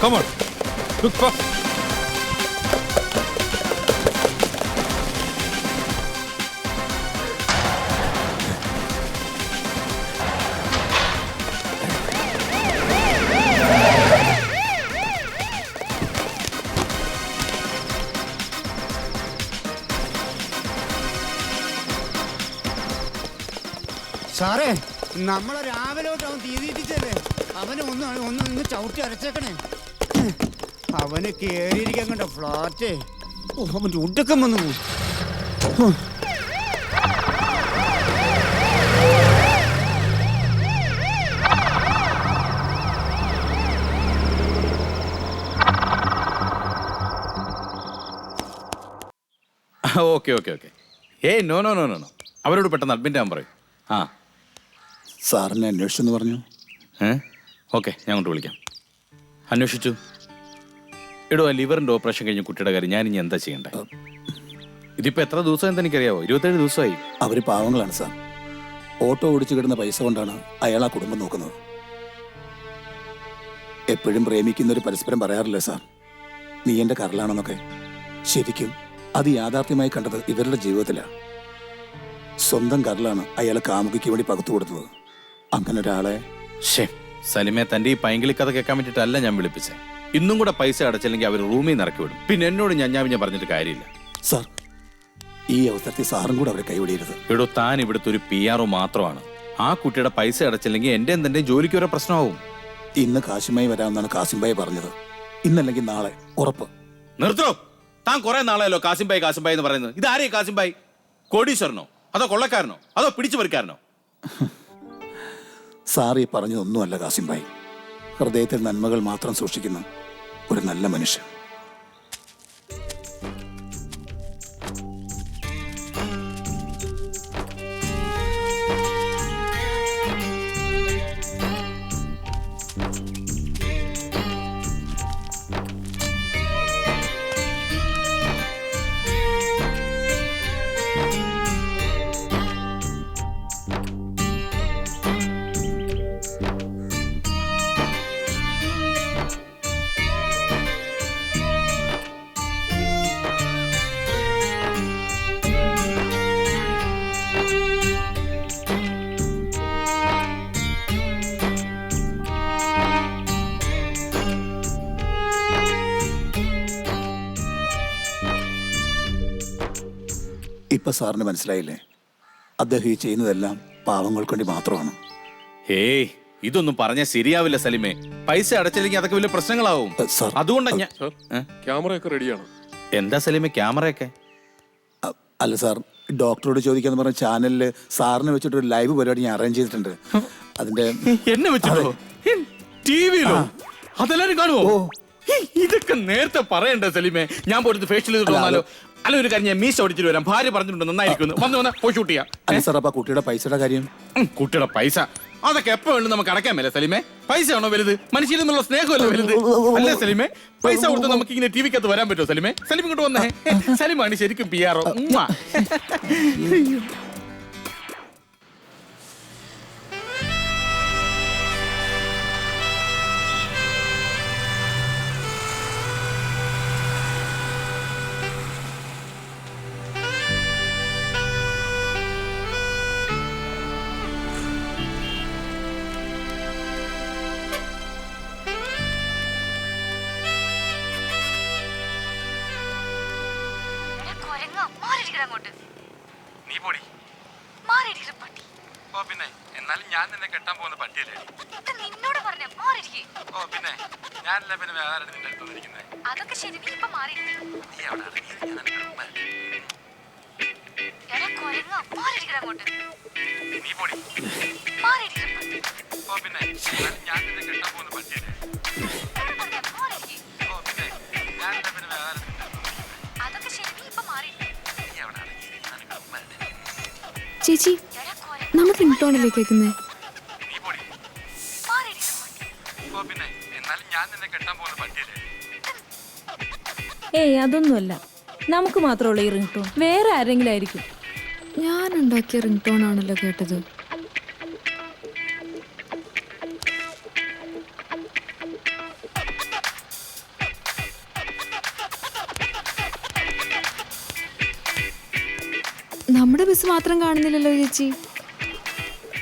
Come on. Look for. സാറേ, നമ്മളെ രാവിലെ തൊട്ട് അവൻ തീറ്റിച്ചല്ലേ. അവന് ഒന്ന് ചവിട്ടി അരച്ചേക്കണേ. അവന് കേറിയിരിക്കാൻ കണ്ട ഫ്ലാറ്റ്. അവൻ്റെ ഉടക്കം വന്നു പോകും. Okay okay okay. ഏയ് no no no no no. അവരോട് പെട്ടെന്ന് അഡ്മിറ്റ് ആകാൻ പറയും. ആ സാറിനെ അന്വേഷിച്ചെന്ന് പറഞ്ഞു. ഓക്കെ, ഞാൻ കൊണ്ട് വിളിക്കാം. അന്വേഷിച്ചു. എടോ, ആ ലിവറിൻ്റെ ഓപ്പറേഷൻ കഴിഞ്ഞ കുട്ടിയുടെ കാര്യം ഞാൻ ഇനി എന്താ ചെയ്യണ്ടേ? ഇതിപ്പോൾ എത്ര ദിവസം എന്ന് എനിക്കറിയാവോ? 27 ദിവസമായി. അവർ പാവങ്ങളാണ് സാർ. ഓട്ടോ ഓടിച്ചു കിട്ടുന്ന പൈസ കൊണ്ടാണ് അയാൾ ആ കുടുംബം നോക്കുന്നത്. എപ്പോഴും പ്രേമിക്കുന്നവർ പരസ്പരം പറയാറില്ലേ സാർ, നീ എൻ്റെ കരളാണെന്നൊക്കെ? ശരിക്കും അത് യാഥാർത്ഥ്യമായി കണ്ടത് ഇവരുടെ ജീവിതത്തിലാണ്. സ്വന്തം കരളാണ് അയാൾ കാമുകിക്ക് വേണ്ടി പകുത്തു കൊടുത്തത്. അങ്ങനെ ഒരാളെ സലിമെ, തൻ്റെ ഈ പൈങ്കിളി കഥ കേൾക്കാൻ വേണ്ടിയിട്ടല്ല ഞാൻ വിളിപ്പിച്ചേ. ഇന്നും കൂടെ പൈസ അടച്ചില്ലെങ്കിൽ അവർ റൂമിൽ നിന്ന് ഇറക്കി വിടും. പിന്നെ എന്നോട് ഞാൻ പറഞ്ഞിട്ട് കാര്യമില്ല. സാർ, ഈ അവസരത്തിൽ സാറും കൂടെ അവരെ കൈവിടരുത്. എടോ, താൻ ഇവിടുത്തെ ഒരു PR മാത്രമാണ്. ആ കുട്ടിയുടെ പൈസ അടച്ചില്ലെങ്കിൽ എൻ്റെ ജോലിക്ക് വരെ പ്രശ്നമാവും. ഇന്ന് കാശുമായി വരാമെന്നാണ് കാസിംബായി പറഞ്ഞത്. ഇന്നല്ലെങ്കിൽ നാളെ ഉറപ്പ്. നിർത്തോ, താൻ കുറെ നാളെയല്ലോ കാസിംബായി എന്ന് പറയുന്നത്. ഇതാരേ കാസിംബായി? കോടീശ്വരനോ, അതോ കൊള്ളക്കാരനോ, അതോ പിടിച്ചു പറിക്കാരനോ? സാർ ഈ പറഞ്ഞതൊന്നുമല്ല കാസിംബായി. ഹൃദയത്തിൽ നന്മകൾ മാത്രം സൂക്ഷിക്കുന്ന ഒരു നല്ല മനുഷ്യൻ. ഇപ്പൊ സാറിന് മനസ്സിലായില്ലേ, അദ്ദേഹം ഈ ചെയ്യുന്നതെല്ലാം പാവങ്ങൾക്ക് വേണ്ടി മാത്രമാണ്. ഹേയ്, ഇതൊന്നും പറഞ്ഞാൽ ശരിയാവില്ല സലിമേ. പൈസ അടച്ചില്ലെങ്കിൽ അതൊക്കെ വലിയ പ്രശ്നങ്ങളാവും. അതുകൊണ്ടാ ഞാൻ. ക്യാമറയൊക്കെ റെഡിയാണോ? എന്താ സലിമേ ക്യാമറയൊക്കെ? അല്ല സാർ, ഡോക്ടറോട് ചോദിക്കാന്ന് പറഞ്ഞ ചാനലില് സാറിനെ വെച്ചിട്ട് ഒരു ലൈവ് പരിപാടി ഞാൻ അറേഞ്ച് ചെയ്തിട്ടുണ്ട്. അതിന്റെ എന്നെ വെച്ചിട്ടോ? ടിവിയിലോ? അതെല്ലാരും കാണുമോ? ഇതൊക്കെ നേരത്തെ പറയണ്ടേ സലിമേ? ഞാൻ പോയിട്ട് ഫേഷ്യൽ ചെയ്തിട്ട് വന്നാലോ? അല്ല, ഒരു കാര്യം, ഞാൻ മീശ ഓടിച്ചിട്ട് വരാം. ഭാര്യ പറഞ്ഞിട്ടുണ്ട് നന്നായിരിക്കും. വന്ന് പോയി ഷൂട്ട് ചെയ്യാം. സാർ, അപ്പൊ കുട്ടിയുടെ പൈസയുടെ കാര്യം? കുട്ടിയുടെ പൈസ അതൊക്കെ എപ്പോ വേണം നമുക്ക് അടക്കാൻ മേലെ സലിമേ. പൈസ ആണോ വലുത്? മനുഷ്യരിൽ നിന്നുള്ള സ്നേഹമല്ലോ വലുത്, അല്ലേ സലിമേ? പൈസ കൊടുത്ത് നമുക്ക് ഇങ്ങനെ ടിവിക്കകത്ത് വരാൻ പറ്റുമോ സലിമേ? സലിം ഇങ്ങോട്ട് വന്നേ. സലിമാണ് ശരിക്കും PR. നീ പൊടി. ഓ പിന്നെ, എന്നാലും ഞാൻ നിന്നെ കെട്ടാൻ പോകുന്ന പട്ടിയല്ലേ? നിന്നോട് പറഞ്ഞ മാറിയിരിക്കേ. ഓ പിന്നെ, ഞാനല്ല പിന്നെ വേറെ നിന്റെ അടുത്ത് വന്നിരിക്കുന്നത്. അതൊക്കെ ശരി, നീ ഇപ്പൊ മാറി. നീ അവിടെ അടങ്ങിയിരിക്കാൻ നീ പൊടി. ഓ പിന്നെ, എന്നാലും ഞാൻ നിന്നെ കെട്ടാൻ പോകുന്ന പട്ടിയല്ലേ? ഓ പിന്നെ, ഞാനല്ല പിന്നെ വേറെ നിന്റെ അടുത്ത് വന്നിരിക്കുന്നത്. അതൊക്കെ ശരി, നീ ഇപ്പൊ മാറി. നീ അവിടെ അടങ്ങിയിരിക്കാൻ ചേച്ചി, നമ്മൾ റിംഗ്ടോണല്ലേ കേൾക്കുന്നേ? നീ പൊടി. ഓ പിന്നെ, എന്നാലും ഞാൻ നിന്നെ കെട്ടാൻ പോകുന്ന പട്ടിയല്ലേ? ഏയ്, അതൊന്നുമല്ല. നമുക്ക് മാത്രമുള്ള ഈ റിംഗ് ടോൺ വേറെ ആരെങ്കിലും ആയിരിക്കും. ഞാൻ ഉണ്ടാക്കിയ റിംഗ് ടോൺ ആണല്ലോ കേട്ടത്. നമ്മുടെ ബസ് മാത്രം കാണുന്നില്ലല്ലോ ചേച്ചി.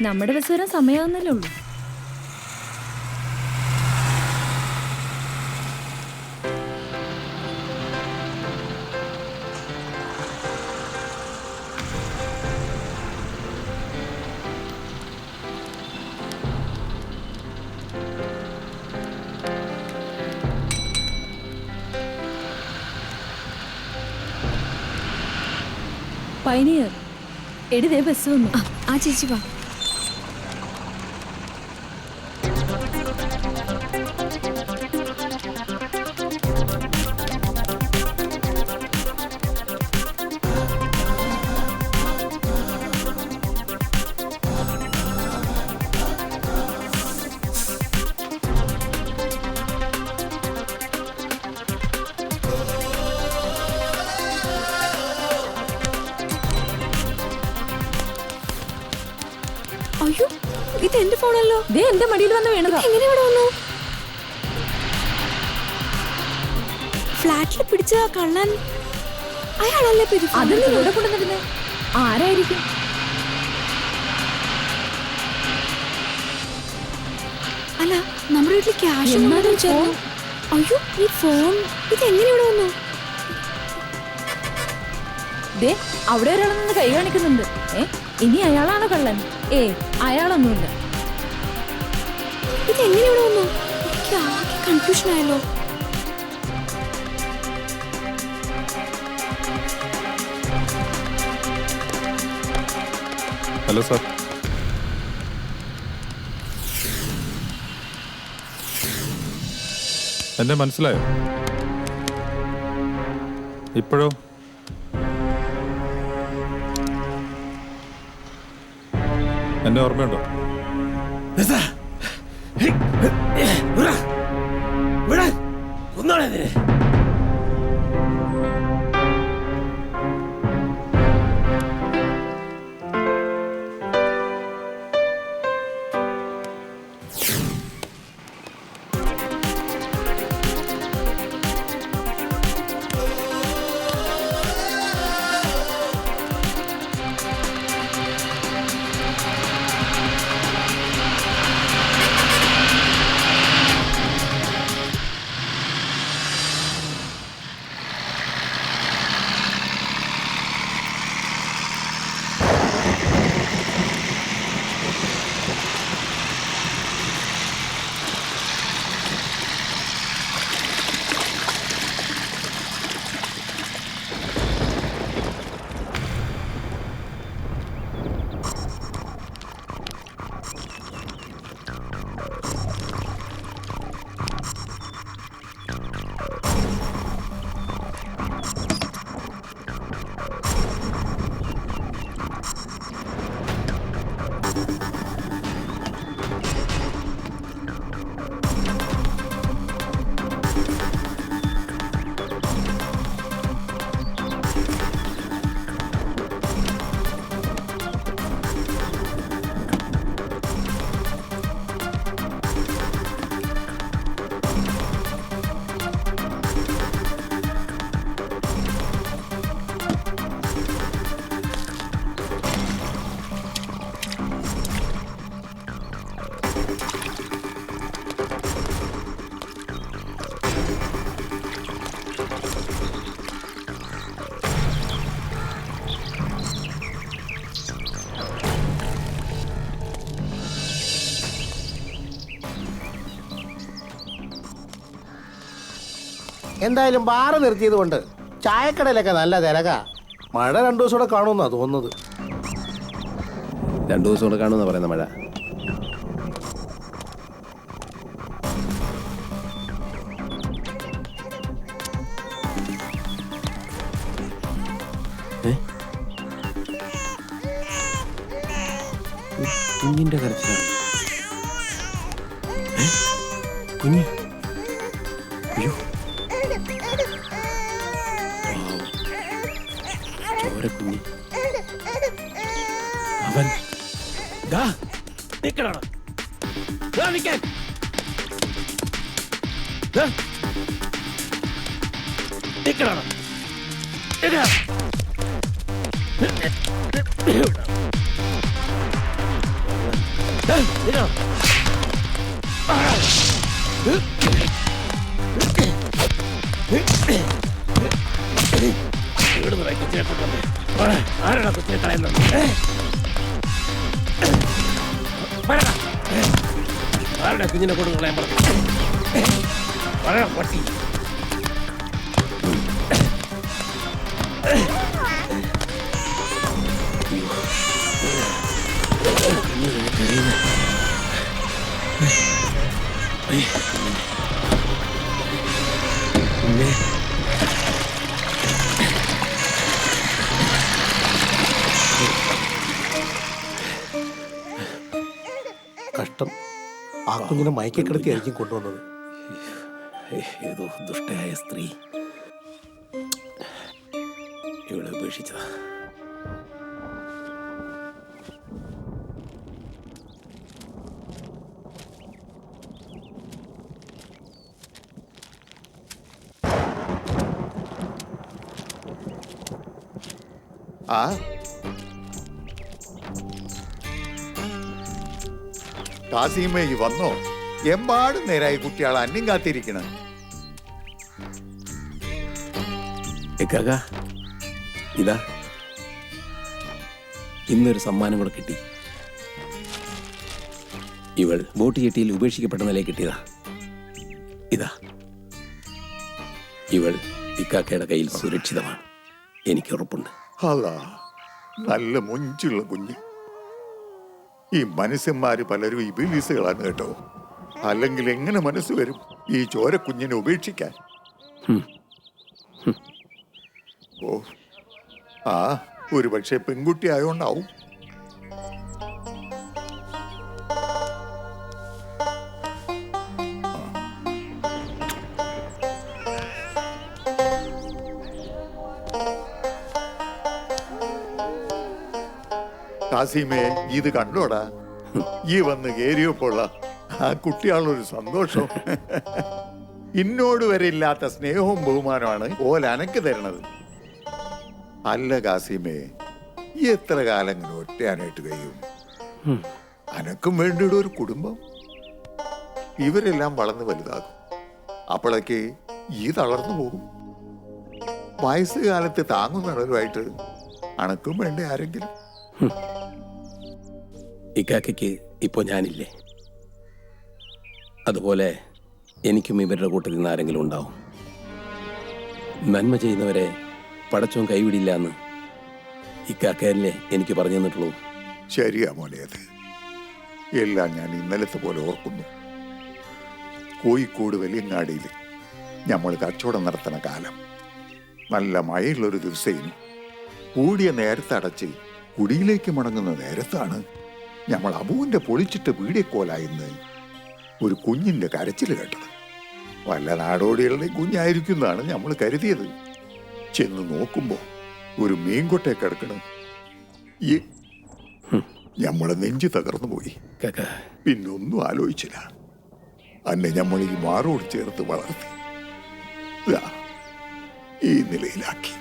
നമ്മുടെ ബസ് വരാൻ സമയമാകുന്നല്ലേ ഉള്ളൂ. പൈനിയർ എടിതേ ബസ് വന്നു. ആ ചേച്ചി വാ. അയ്യോ, ഇത് എന്റെ ഫോണല്ലോ. ദേ എന്റെ മടിയിൽ വന്ന് വീണതാ. എങ്ങനെ ഇവിടെ വന്നു? ഫ്ലാറ്റിൽ പിടിച്ച കള്ളൻ അയാളല്ലേ? അതല്ലേ ഇവിടെ കൊണ്ടുവന്നിരുന്നേ? ആരായിരിക്കും? അല്ല, നമ്മുടെ വീട്ടിൽ ക്യാഷ് അയ്യോ, ഈ ഫോൺ ഇത് എങ്ങനെ ഇവിടെ വന്നു? ദേ അവിടെ ഒരാൾ നിന്ന് കൈ കാണിക്കുന്നുണ്ട്. ഇനി അയാളാണോ കള്ളൻ? അയാളൊന്നുമില്ല. ഇത് എങ്ങനെ ഇവിടെ വന്നു? എനിക്ക് ആകെ കൺഫ്യൂഷൻ ആയല്ലോ. ഹലോ സാർ, എന്നെ മനസ്സിലായോ? ഇപ്പോഴോ? എന്നെ ഓർമ്മയുണ്ടോ? എന്തായാലും ബാറ് നിർത്തിയത് കൊണ്ട് ചായക്കടയിലൊക്കെ നല്ല തിരക. മഴ 2 ദിവസം കൂടെ കാണുമെന്നാ തോന്നുന്നത്. 2 ദിവസം കൂടെ കാണുമെന്നാ പറയുന്ന മഴ. കുഞ്ഞിന്റെ കരച്ചിലാണ്. കുഞ്ഞ് അയ്യോ ചോരക്കുഞ്ഞ്. അവൻ നിക്കണോ നിക്കാൻ നിക്കണോ ആരാടാ കൊച്ചിനെ കളയുന്നത്? ആരുടെ കുഞ്ഞിനെ കൊണ്ട് കളയാൻ പറഞ്ഞു? പട്ടി കഷ്ടം, ആ കുഞ്ഞിനെ മയക്കിക്കിടത്തിയായിരിക്കും കൊണ്ടുവന്നത്. ഏതോ ദുഷ്ടയായ സ്ത്രീ ഇവളെ ഉപേക്ഷിച്ചതാ. ആ കാസിമേ വന്നോ? എമ്പാടും നേരായി കുട്ടികൾ അന്യം കാത്തിരിക്കണം. ഇക്കാക്ക, ഇതാ ഇന്നൊരു സമ്മാനം കൂടെ കിട്ടി. ഇവൾ ബോട്ട് ചെട്ടിയിൽ ഉപേക്ഷിക്കപ്പെട്ട നിലയിൽ കിട്ടിയതാ. ഇതാ, ഇവൾ ഇക്കാക്കയുടെ കയ്യിൽ സുരക്ഷിതമാണ്. എനിക്ക് ഉറപ്പുണ്ട്. അല്ലാ, നല്ല മുഞ്ചുള്ള കുഞ്ഞ്. ഈ മനുഷ്യന്മാര് പലരും ഇബിലീസുകളാണ് കേട്ടോ. അല്ലെങ്കിൽ എങ്ങനെ മനസ്സ് വരും ഈ ചോരക്കുഞ്ഞിനെ ഉപേക്ഷിക്കാൻ? ഓ, ആ ഒരു പക്ഷേ പെൺകുട്ടി ആയോണ്ടാവും. കാസിമേ, ഇത് കണ്ടോടാ, ഈ വന്ന് കേറിയപ്പോള്ള ആ കുട്ടിയാളൊരു സന്തോഷം. ഇന്നോട് വരെ ഇല്ലാത്ത സ്നേഹവും ബഹുമാനമാണ് ഓൽ അനക്ക് തരണത്. അല്ല കാസിമേ, ഈ എത്ര കാലം ഇങ്ങനെ ഒറ്റയാനായിട്ട് കഴിയും? അനക്കും വേണ്ടിയുടെ ഒരു കുടുംബം. ഇവരെല്ലാം വളർന്ന് വലുതാകും. അപ്പോഴേക്ക് ഈ തളർന്നു പോകും. വയസ്സുകാലത്ത് താങ്ങുന്നവരുമായിട്ട് അനക്കും വേണ്ട ആരെങ്കിലും. ഇക്കാക്കയ്ക്ക് ഇപ്പോൾ ഞാനില്ലേ? അതുപോലെ എനിക്കും ഇവരുടെ കൂട്ടത്തിൽ നിന്ന് ആരെങ്കിലും ഉണ്ടാവും. നന്മ ചെയ്യുന്നവരെ പടച്ചോൻ കൈവിടില്ല എന്ന് ഇക്കാക്കയല്ലേ എനിക്ക് പറഞ്ഞു തന്നിട്ടുള്ളൂ. ശരിയാ മോനെ, അത് എല്ലാം ഞാൻ ഇന്നലത്തെ പോലെ ഓർക്കുന്നു. കോഴിക്കോട് വലിയങ്ങാടിയിൽ നമ്മൾ കച്ചവടം നടത്തുന്ന കാലം, നല്ല മഴയുള്ളൊരു ദിവസേനും കൂടിയ നേരത്തെ അടച്ച് കുടിയിലേക്ക് മടങ്ങുന്ന നേരത്താണ് നമ്മൾ അബുവിന്റെ പൊളിച്ചിട്ട് വീടിക്കോലായിന്ന് ഒരു കുഞ്ഞിന്റെ കരച്ചിൽ കേട്ടത്. വല്ല നാടോടികളുടെ കുഞ്ഞായിരിക്കുന്നതാണ് നമ്മൾ കരുതിയത്. ചെന്ന് നോക്കുമ്പോ ഒരു മീൻകൊട്ടെ കിടക്കണം. ഈ നമ്മളെ നെഞ്ച് തകർന്നു പോയി. പിന്നൊന്നും ആലോചിച്ചില്ല. അന്നെ നമ്മൾ ഈ മാറോട് ചേർത്ത് വളർത്തി ഈ നിലയിലാക്കി.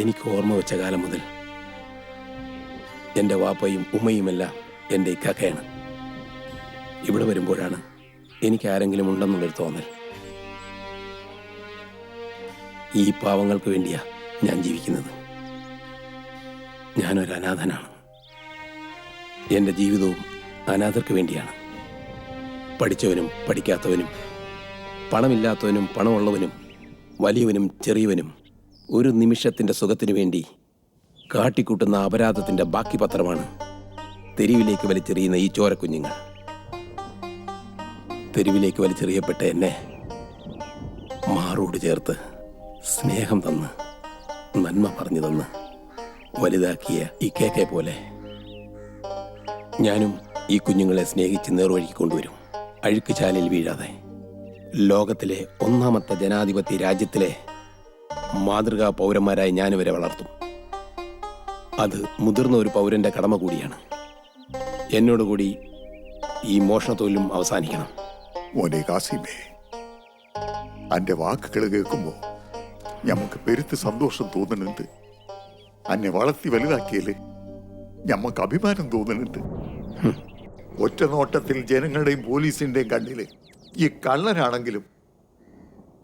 എനിക്ക് ഓർമ്മ വെച്ച കാലം മുതൽ എൻ്റെ വാപ്പയും ഉമ്മയുമെല്ലാം എൻ്റെ ഇക്കാക്കയാണ്. ഇവിടെ വരുമ്പോഴാണ് എനിക്ക് ആരെങ്കിലും ഉണ്ടെന്നുള്ളൊരു തോന്നൽ. ഈ പാവങ്ങൾക്ക് വേണ്ടിയാ ഞാൻ ജീവിക്കുന്നത്. ഞാനൊരു അനാഥനാണ്. എൻ്റെ ജീവിതവും അനാഥർക്ക് വേണ്ടിയാണ്. പഠിച്ചവനും പഠിക്കാത്തവനും, പണമില്ലാത്തവനും പണമുള്ളവനും, വലിയവനും ചെറിയവനും ഒരു നിമിഷത്തിൻ്റെ സുഖത്തിനു വേണ്ടി കാട്ടിക്കൂട്ടുന്ന അപരാധത്തിൻ്റെ ബാക്കി പത്രമാണ് തെരുവിലേക്ക് വലിച്ചെറിയുന്ന ഈ ചോരക്കുഞ്ഞുങ്ങൾ. തെരുവിലേക്ക് വലിച്ചെറിയപ്പെട്ട എന്നെ മാറോട് ചേർത്ത് സ്നേഹം തന്ന് നന്മ പറഞ്ഞു തന്ന് വലുതാക്കിയ ഈ കേക്കെ പോലെ ഞാനും ഈ കുഞ്ഞുങ്ങളെ സ്നേഹിച്ച് നേർവഴിക്ക് കൊണ്ടുവരും. അഴുക്ക് ചാലിൽ വീഴാതെ ലോകത്തിലെ ഒന്നാമത്തെ ജനാധിപത്യ രാജ്യത്തിലെ മാതൃകാ പൗരന്മാരായി ഞാനിവരെ വളർത്തും. അത് മുതിർന്ന ഒരു പൗരന്റെ കടമ കൂടിയാണ്. എന്നോടുകൂടി ഈ മോഷണത്തൊഴിലും അവസാനിക്കണം. മോനെ കാസിമേ, അന്റെ വാക്കുകൾ കേൾക്കുമ്പോ ഞമ്മക്ക് പെരുത്ത് സന്തോഷം തോന്നുന്നുണ്ട്. അന്നെ വളർത്തി വലുതാക്കിയല്ലേ ഞമ്മക്ക് അഭിമാനം തോന്നുന്നുണ്ട്. ഒറ്റ നോട്ടത്തിൽ ജനങ്ങളുടെയും പോലീസിന്റെയും കണ്ണില് ഈ കള്ളനാണെങ്കിലും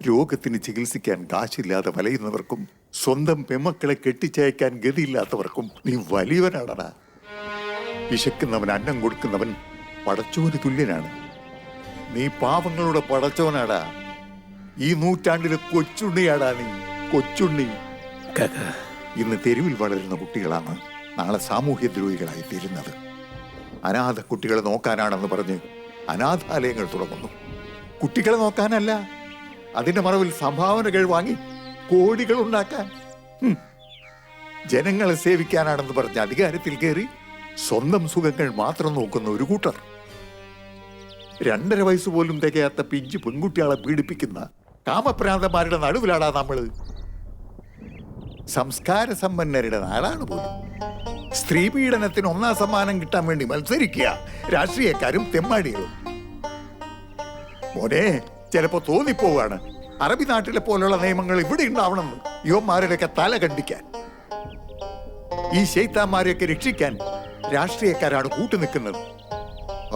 രോഗത്തിന് ചികിത്സിക്കാൻ കാശില്ലാതെ വലയുന്നവർക്കും സ്വന്തം പെമ്മക്കളെ കെട്ടിച്ചയക്കാൻ ഗതിയില്ലാത്തവർക്കും നീ വലിയവനാണടാ. വിശക്കുന്നവൻ അന്നം കൊടുക്കുന്നവൻ പടച്ചോന് തുല്യനാണ്. നീ പാവങ്ങളുടെ പടച്ചോനാടാ. ഈ നൂറ്റാണ്ടിലെ കൊച്ചുണ്ണിയാടാ നീ, കൊച്ചുണ്ണി. ഇന്ന് തെരുവിൽ വളരുന്ന കുട്ടികളാണ് നാളെ സാമൂഹ്യദ്രോഹികളായി തീരുന്നത്. അനാഥ കുട്ടികളെ നോക്കാനാണെന്ന് പറഞ്ഞ് അനാഥാലയങ്ങൾ തുടങ്ങുന്നു. കുട്ടികളെ നോക്കാനല്ല, അതിന്റെ മറവിൽ സംഭാവനകൾ വാങ്ങി കോടികൾ ഉണ്ടാക്കാൻ. ജനങ്ങളെ സേവിക്കാനാണെന്ന് പറഞ്ഞ് അധികാരത്തിൽ കയറി സ്വന്തം സുഖങ്ങൾ മാത്രം നോക്കുന്ന ഒരു കൂട്ടർ. 2.5 വയസ്സ് പോലും തികയാത്ത പിഞ്ചു പെൺകുട്ടികളെ പീഡിപ്പിക്കുന്ന കാമപ്രാന്തന്മാരുടെ നടുവിലാടാ നമ്മള്. സംസ്കാര സമ്പന്നരുടെ നാടാണ് പോലും. സ്ത്രീ പീഡനത്തിന് 1ാം സമ്മാനം കിട്ടാൻ വേണ്ടി മത്സരിക്കുക രാഷ്ട്രീയക്കാരും തെമ്മാടികളും. മോനെ, ചിലപ്പോ തോന്നിപ്പോവാണ് അറബി നാട്ടിലെ പോലുള്ള നിയമങ്ങൾ ഇവിടെ ഉണ്ടാവണമെന്ന് യുവന്മാരുടെയൊക്കെ തല കണ്ടിക്കാൻ. ഈ ശൈത്താന്മാരെയൊക്കെ രക്ഷിക്കാൻ രാഷ്ട്രീയക്കാരാണ് കൂട്ടുനിൽക്കുന്നത്.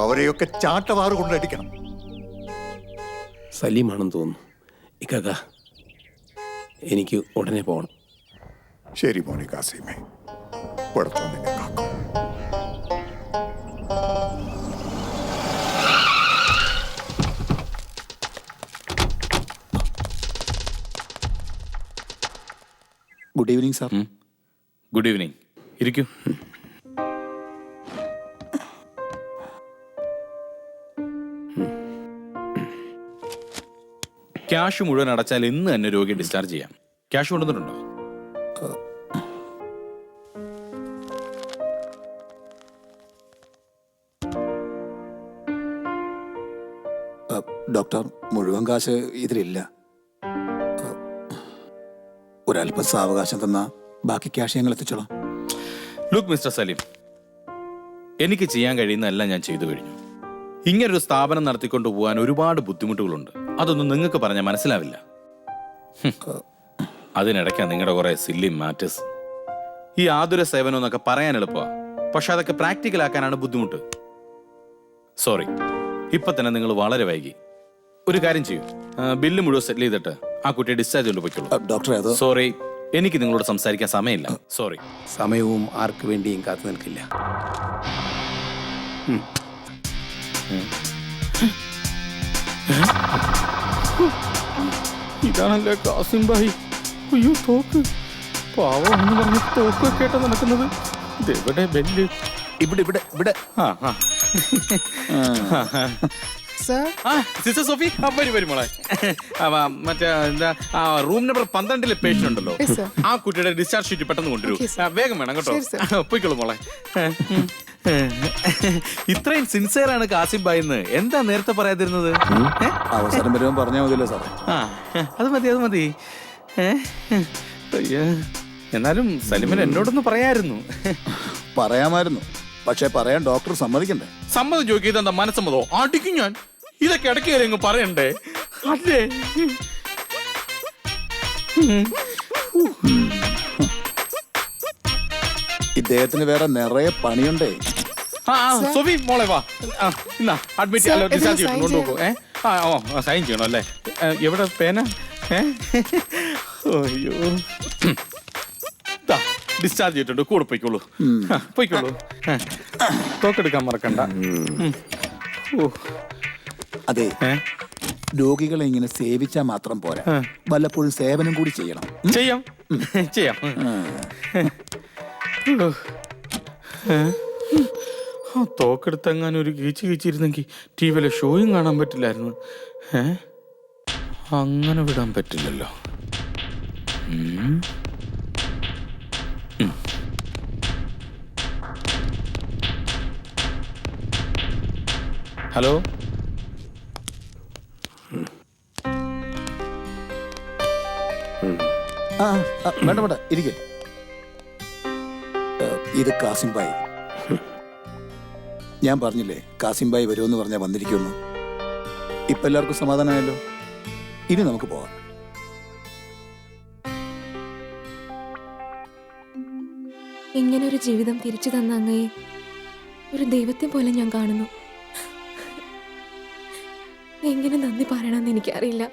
അവരെയൊക്കെ ചാട്ടവാറ് കൊണ്ടടിക്കണം. സലീമാണെന്ന് തോന്നുന്നു. ഇക്കാക്ക, എനിക്ക് ഉടനെ പോകണം. ശരി മോനെ കാസിമേ, പടച്ചോൻ നിന്നെ കാക്കും. Good evening sir. Good evening. ഇരിക്കൂ. ക്യാഷ് മുഴുവൻ അടച്ചാൽ ഇന്ന് തന്നെ രോഗിയെ ഡിസ്ചാർജ് ചെയ്യാം. ക്യാഷ് കൊണ്ടുവന്നിട്ടുണ്ടോ? ഡോക്ടർ, മുഴുവൻ കാശ് ഇതിലില്ല. ഒരല്പം സാവകാശം തന്ന ബാക്കി ക്യാഷ് ഞങ്ങൾ എത്തിച്ചോളാം. ലുക്ക് മിസ്റ്റർ സലീം, എനിക്ക് ചെയ്യാൻ കഴിയുന്നതെല്ലാം ഞാൻ ചെയ്തു കഴിഞ്ഞു. ഇങ്ങനൊരു സ്ഥാപനം നടത്തിക്കൊണ്ട് പോകാൻ ഒരുപാട് ബുദ്ധിമുട്ടുകളുണ്ട്. അതൊന്നും നിങ്ങൾക്ക് പറഞ്ഞാൽ മനസ്സിലാവില്ല. അതിനിടയ്ക്കാണ് നിങ്ങളുടെ കുറെ സില്ലി മാറ്റേഴ്സ്. ഈ ആതുര സേവനം എന്നൊക്കെ പറയാൻ എളുപ്പമാണ്, പക്ഷെ അതൊക്കെ പ്രാക്ടിക്കലാക്കാനാണ് ബുദ്ധിമുട്ട്. സോറി, ഇപ്പൊ തന്നെ നിങ്ങൾ വളരെ വൈകി. ഒരു കാര്യം ചെയ്യൂ, ബില്ല് മുഴുവൻ സെറ്റിൽ ചെയ്തിട്ട് ആ കുട്ടിയെ ഡിസ്ചാർജ് കൊണ്ട് പോയിക്കോളൂ. ഡോക്ടർ, സോറി, എനിക്ക് നിങ്ങളോട് സംസാരിക്കാൻ സമയമില്ല. സോറി. സമയവും ആർക്ക് വേണ്ടിയും കാത്തു നിൽക്കില്ല. ഇതാണല്ലേ കാസിം ഭായി. അയ്യോ, തോക്ക്. പാവം എന്ന് പറഞ്ഞ് തോക്ക് കേട്ട നടക്കുന്നത്. ഇതെവിടെ ബെല്ല്? ഇവിടെ ഇവിടെ ഇവിടെ. സിസ്റ്റർ സോഫി, വരും മോളെ. മറ്റേ എന്താ റൂം നമ്പർ 12 പേഷ്യന്റ് ഉണ്ടല്ലോ, ആ കുട്ടിയുടെ ഡിസ്ചാർജ് ഷീറ്റ് പെട്ടെന്ന് കൊണ്ടുവരൂ. വേഗം വേണം കേട്ടോ. പോയിക്കോളൂ മോളെ. ഇത്രയും സിൻസിയർ ആണ് കാസിം ഭായി എന്ന് എന്താ നേരത്തെ പറയാതിരുന്നത്? അവസരം വരുമ്പോൾ പറഞ്ഞാൽ മതിയല്ലോ സാറേ. അത് മതി, അത് മതി. എന്നാലും സലിമൻ എന്നോടൊന്ന് പറയായിരുന്നു. പറയാമായിരുന്നു, പക്ഷെ പറയാൻ ഡോക്ടർ സമ്മതിക്കണ്ടേ? സമ്മതം ചോദിക്കുന്നത് എന്താ മനസ്സമ്മതോ? അടിക്കും ഞാൻ. ഇതൊക്കെ ഇടയ്ക്ക് കയറി അങ്ങ് പറയണ്ടേ? അല്ലേ? ഇദ്ദേഹത്തിന് വേറെ നിറയെ പണിയുണ്ടേ. സോഫി മോളെ വാ. എന്നാ അഡ്മിറ്റ് ഡിസ്ചാർജ് ചെയ്തു കൊണ്ടുപോകൂ. സൈൻ ചെയ്യണം അല്ലേ? എവിടെ പേന? അയ്യോ, ഡിസ്ചാർജ് ചെയ്തിട്ടുണ്ട്. കൂടെ പോയിക്കോളൂ, പോയിക്കോളൂ. തോക്കെടുക്കാൻ മറക്കണ്ട. അതെ, രോഗികളെ ഇങ്ങനെ സേവിച്ചാ മാത്രം പോരാ, വല്ലപ്പോഴും സേവനം കൂടി ചെയ്യണം. ചെയ്യാം, ചെയ്യാം. തോക്കെടുത്തെങ്ങാനും ഒരു കീച്ച് കീച്ചിരുന്നെങ്കിൽ ടിവിയിലെ ഷോയും കാണാൻ പറ്റില്ലായിരുന്നു. അങ്ങനെ വിടാൻ പറ്റില്ലല്ലോ. ഹലോ, വേണ്ട വേണ്ട, ഇരിക്കെ. ഇത് കാസിം ഭായി. ഞാൻ പറഞ്ഞില്ലേ കാസിം ഭായി വരുമെന്ന് പറഞ്ഞാൽ വന്നിരിക്കുമെന്ന്. ഇപ്പൊ എല്ലാവർക്കും സമാധാനമായല്ലോ. ഇനി നമുക്ക് പോവാം. ഇങ്ങനൊരു ജീവിതം തിരിച്ചു തന്ന അങ്ങയെ ഒരു ദൈവത്തെ പോലെ ഞാൻ കാണുന്നു. എങ്ങനെ നന്ദി പറയണമെന്ന് എനിക്കറിയില്ല.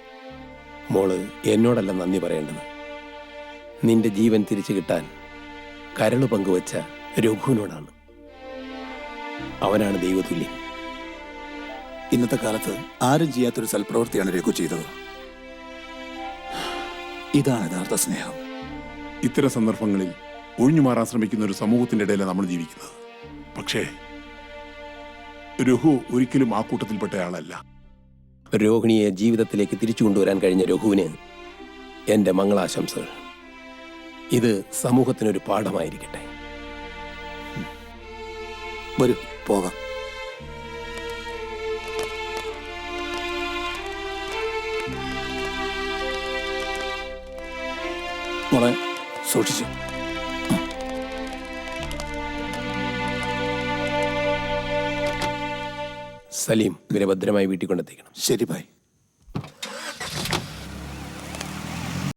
മോള് എന്നോടല്ല നന്ദി പറയേണ്ടത്. നിന്റെ ജീവൻ തിരിച്ചു കിട്ടാൻ കരള് പങ്കുവച്ച രഘുവിനോടാണ്. അവനാണ് ദൈവതുല്യൻ. ഇന്നത്തെ കാലത്ത് ആരും ചെയ്യാത്തൊരു സൽപ്രവൃത്തിയാണ് രഘു ചെയ്തത്. ഇതാണ് യഥാർത്ഥ സ്നേഹം. ഇത്തരം സന്ദർഭങ്ങളിൽ ഒഴിഞ്ഞു മാറാൻ ശ്രമിക്കുന്ന ഒരു സമൂഹത്തിന്റെ ഇടയിലാണ് നമ്മൾ ജീവിക്കുന്നത്. പക്ഷേ രഘു ഒരിക്കലും ആ കൂട്ടത്തിൽപ്പെട്ട ആളല്ല. രോഹിണിയെ ജീവിതത്തിലേക്ക് തിരിച്ചു കൊണ്ടുവരാൻ കഴിഞ്ഞ രഘുവിന് എൻ്റെ മംഗളാശംസകൾ. ഇത് സമൂഹത്തിനൊരു പാഠമായിരിക്കട്ടെ. വരൂ പോകാം. മോളെ സൂക്ഷിച്ചു. സലീം ഇവരെ ഭദ്രമായി വീട്ടിൽ കൊണ്ടെത്തിക്കണം. ശരി ഭായ്.